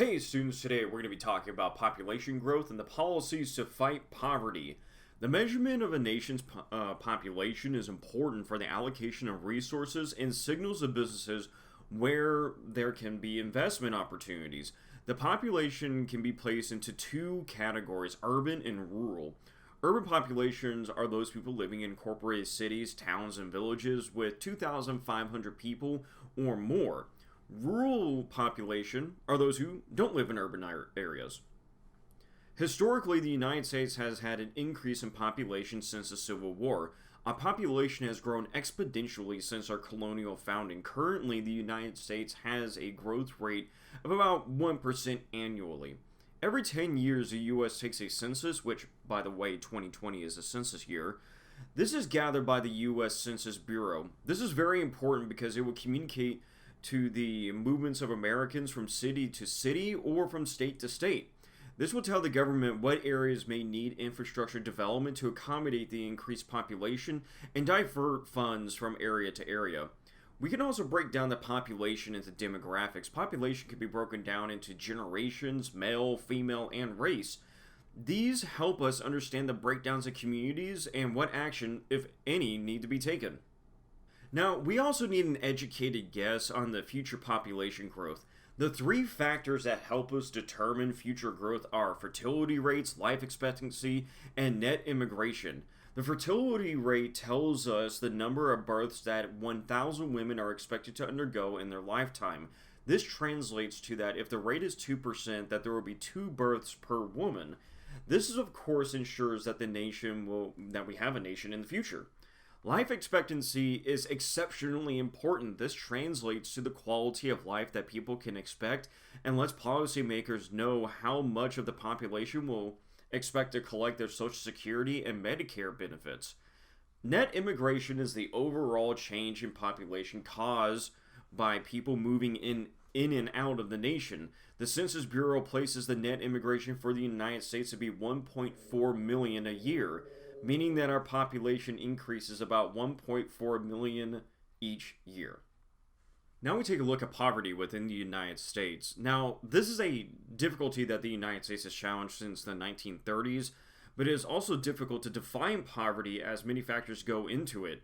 Hey students, today we're going to be talking about population growth and the policies to fight poverty. The measurement of a nation's population is important for the allocation of resources and signals to businesses where there can be investment opportunities. The population can be placed into two categories, urban and rural. Urban populations are those people living in incorporated cities, towns, and villages with 2,500 people or more. Rural population are those who don't live in urban areas. Historically, the United States has had an increase in population since the Civil War. Our population has grown exponentially since our colonial founding. Currently, the United States has a growth rate of about 1% annually. Every 10 years, the U.S. takes a census, which, by the way, 2020 is a census year. This is gathered by the U.S. Census Bureau. This is very important because it will communicate to the movements of Americans from city to city or from state to state. This will tell the government what areas may need infrastructure development to accommodate the increased population and divert funds from area to area. We can also break down the population into demographics. Population can be broken down into generations, male, female, and race. These help us understand the breakdowns of communities and what action, if any, need to be taken. Now, we also need an educated guess on the future population growth. The three factors that help us determine future growth are fertility rates, life expectancy, and net immigration. The fertility rate tells us the number of births that 1,000 women are expected to undergo in their lifetime. This translates to that if the rate is 2%, that there will be 2 births per woman. This is, of course, ensures that we have a nation in the future. Life expectancy is exceptionally important. This translates to the quality of life that people can expect and lets policymakers know how much of the population will expect to collect their Social Security and Medicare benefits. Net immigration is the overall change in population caused by people moving in and out of the nation. The Census Bureau places the net immigration for the United States to be 1.4 million a year, meaning that our population increases about 1.4 million each year. Now we take a look at poverty within the United States. Now, this is a difficulty that the United States has challenged since the 1930s, but it is also difficult to define poverty as many factors go into it.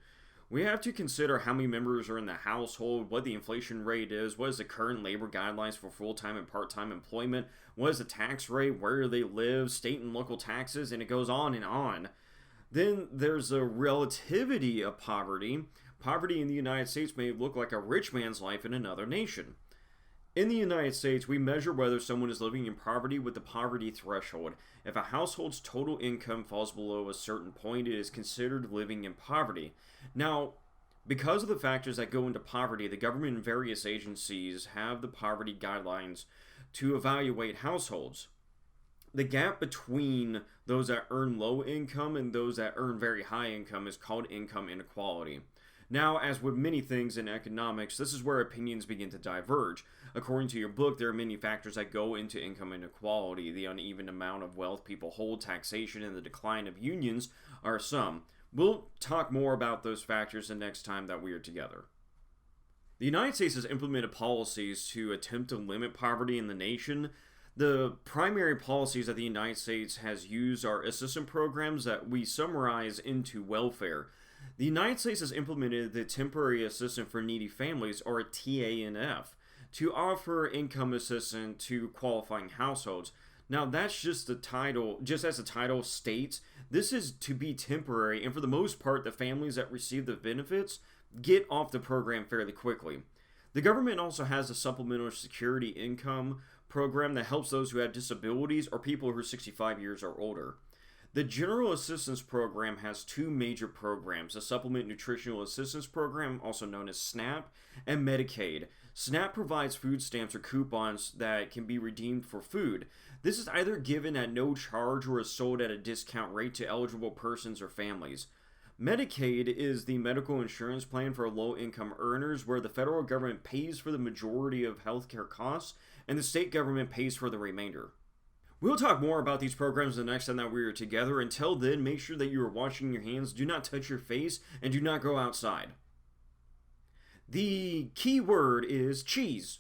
We have to consider how many members are in the household, what the inflation rate is, what is the current labor guidelines for full-time and part-time employment, what is the tax rate, where they live, state and local taxes, and it goes on and on. Then there's a relativity of poverty. Poverty in the United States may look like a rich man's life in another nation. In the United States, we measure whether someone is living in poverty with the poverty threshold. If a household's total income falls below a certain point, it is considered living in poverty. Now, because of the factors that go into poverty, the government and various agencies have the poverty guidelines to evaluate households. The gap between those that earn low income and those that earn very high income is called income inequality. Now, as with many things in economics, this is where opinions begin to diverge. According to your book, there are many factors that go into income inequality. The uneven amount of wealth people hold, taxation, and the decline of unions are some. We'll talk more about those factors the next time that we are together. The United States has implemented policies to attempt to limit poverty in the nation. The primary policies that the United States has used are assistance programs that we summarize into welfare. The United States has implemented the Temporary Assistance for Needy Families, or TANF, to offer income assistance to qualifying households. Now, that's just the title, just as the title states, this is to be temporary, and for the most part, the families that receive the benefits get off the program fairly quickly. The government also has a Supplemental Security Income program that helps those who have disabilities or people who are 65 years or older. The General Assistance Program has two major programs, the Supplement Nutritional Assistance Program, also known as SNAP, and Medicaid. SNAP provides food stamps or coupons that can be redeemed for food. This is either given at no charge or is sold at a discount rate to eligible persons or families. Medicaid is the medical insurance plan for low-income earners where the federal government pays for the majority of healthcare costs and the state government pays for the remainder. We'll talk more about these programs the next time that we are together. Until then, make sure that you are washing your hands, do not touch your face, and do not go outside. The key word is cheese.